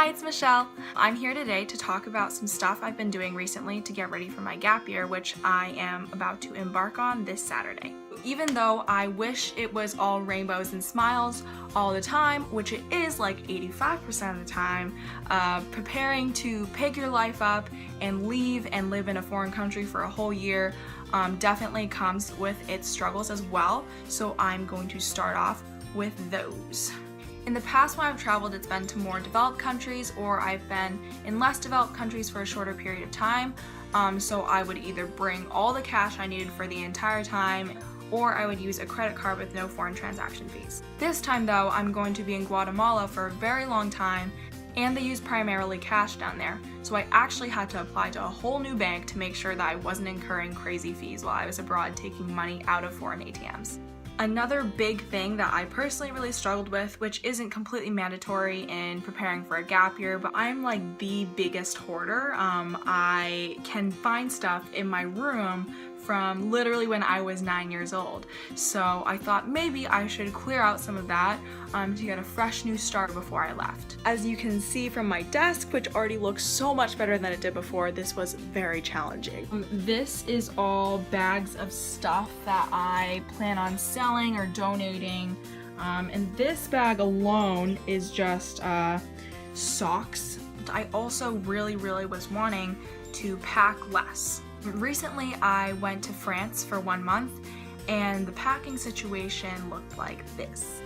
Hi, it's Michelle. I'm here today to talk about some stuff I've been doing recently to get ready for my gap year, which I am about to embark on this Saturday. Even though I wish it was all rainbows and smiles all the time, which it is like 85% of the time, preparing to pick your life up and leave and live in a foreign country for a whole year definitely comes with its struggles as well. So I'm going to start off with those. In the past, when I've traveled, it's been to more developed countries, or I've been in less developed countries for a shorter period of time. So I would either bring all the cash I needed for the entire time, or I would use a credit card with no foreign transaction fees. This time though, I'm going to be in Guatemala for a very long time, and they use primarily cash down there. So I actually had to apply to a whole new bank to make sure that I wasn't incurring crazy fees while I was abroad taking money out of foreign ATMs. Another big thing that I personally really struggled with, which isn't completely mandatory in preparing for a gap year, but I'm like the biggest hoarder. I can find stuff in my room from literally when I was 9 years old. So I thought maybe I should clear out some of that to get a fresh new start before I left. As you can see from my desk, which already looks so much better than it did before, this was very challenging. This is all bags of stuff that I plan on selling or donating. And this bag alone is just socks. I also really was wanting to pack less. Recently, I went to France for 1 month, and the packing situation looked like this.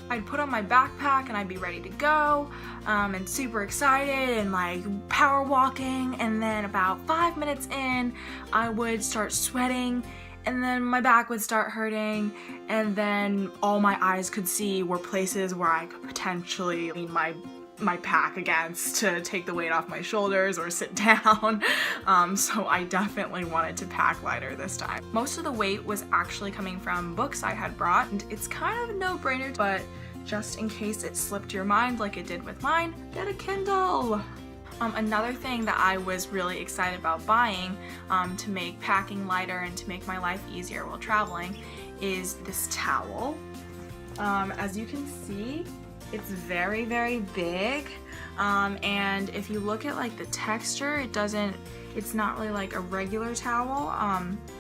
I'd put on my backpack and I'd be ready to go, and super excited and like power walking, and then about 5 minutes in, I would start sweating, and then my back would start hurting, and then all my eyes could see were places where I could potentially lean my pack against to take the weight off my shoulders or sit down. So I definitely wanted to pack lighter this time. Most of the weight was actually coming from books I had brought, and it's kind of a no-brainer, but just in case it slipped your mind like it did with mine, get a Kindle. Another thing that I was really excited about buying to make packing lighter and to make my life easier while traveling is this towel. As you can see, it's very big, and if you look at like the texture, it's not really like a regular towel.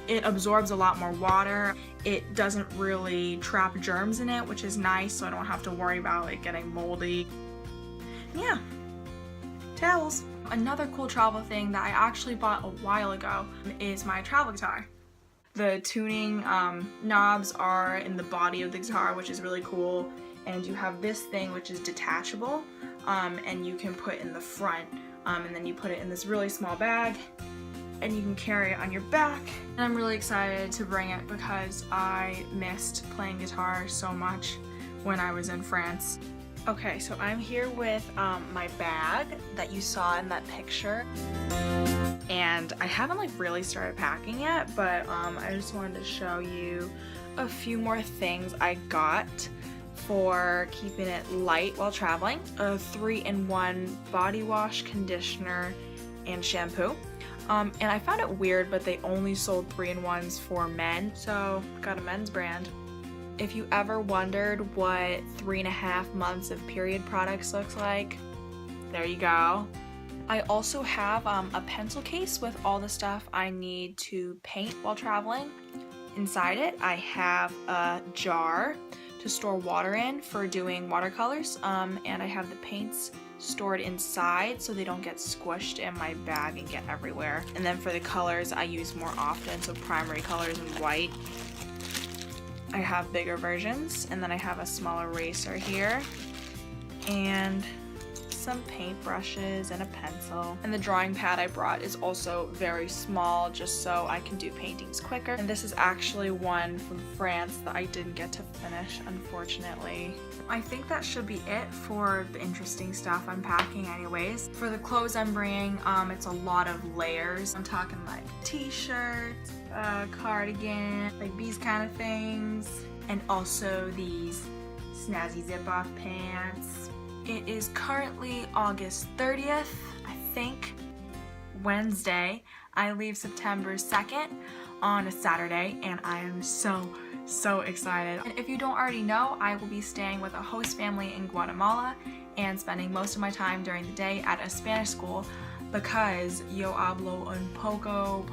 It absorbs a lot more water. It doesn't really trap germs in it, which is nice, so I don't have to worry about it getting moldy. Yeah, towels. Another cool travel thing that I actually bought a while ago is my travel guitar. The tuning knobs are in the body of the guitar, which is really cool. And you have this thing which is detachable, and you can put in the front, and then you put it in this really small bag and you can carry it on your back. And I'm really excited to bring it because I missed playing guitar so much when I was in France. Okay, so I'm here with my bag that you saw in that picture, and I haven't like really started packing yet, but I just wanted to show you a few more things I got for keeping it light while traveling. A 3-in-1 body wash, conditioner, and shampoo. And I found it weird, but they only sold 3-in-1s for men, so got a men's brand. If you ever wondered what 3.5 months of period products looks like, there you go. I also have a pencil case with all the stuff I need to paint while traveling. Inside it, I have a jar to store water in for doing watercolors, and I have the paints stored inside so they don't get squished in my bag and get everywhere. And then for the colors I use more often, so primary colors and white. I have bigger versions, and then I have a small eraser here, and some paint brushes and a pencil. And the drawing pad I brought is also very small, just so I can do paintings quicker. And this is actually one from France that I didn't get to finish, unfortunately. I think that should be it for the interesting stuff I'm packing anyways. For the clothes I'm bringing, it's a lot of layers. I'm talking like t-shirts, cardigan, like these kind of things, and also these snazzy zip-off pants. It is currently August 30th, I think, Wednesday. I leave September 2nd on a Saturday, and I am so So excited. And if you don't already know, I will be staying with a host family in Guatemala and spending most of my time during the day at a Spanish school because yo hablo un poco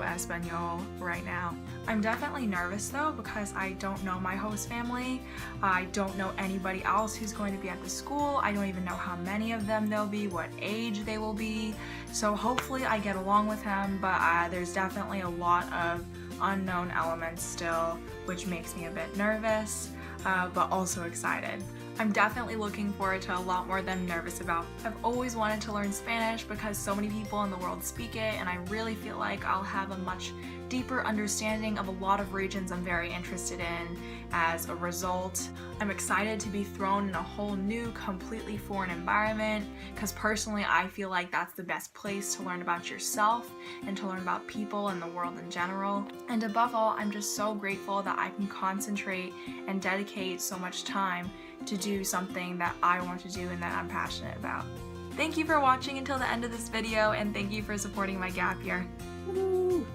español right now. I'm definitely nervous though because I don't know my host family. I don't know anybody else who's going to be at the school. I don't even know how many of them there'll be, what age they will be. So hopefully I get along with them, but there's definitely a lot of unknown elements still, which makes me a bit nervous, but also excited. I'm definitely looking forward to a lot more than I'm nervous about. I've always wanted to learn Spanish because so many people in the world speak it, and I really feel like I'll have a much deeper understanding of a lot of regions I'm very interested in as a result. I'm excited to be thrown in a whole new, completely foreign environment because personally I feel like that's the best place to learn about yourself and to learn about people and the world in general. And above all, I'm just so grateful that I can concentrate and dedicate so much time to do something that I want to do and that I'm passionate about. Thank you for watching until the end of this video, and thank you for supporting my gap year. Woo!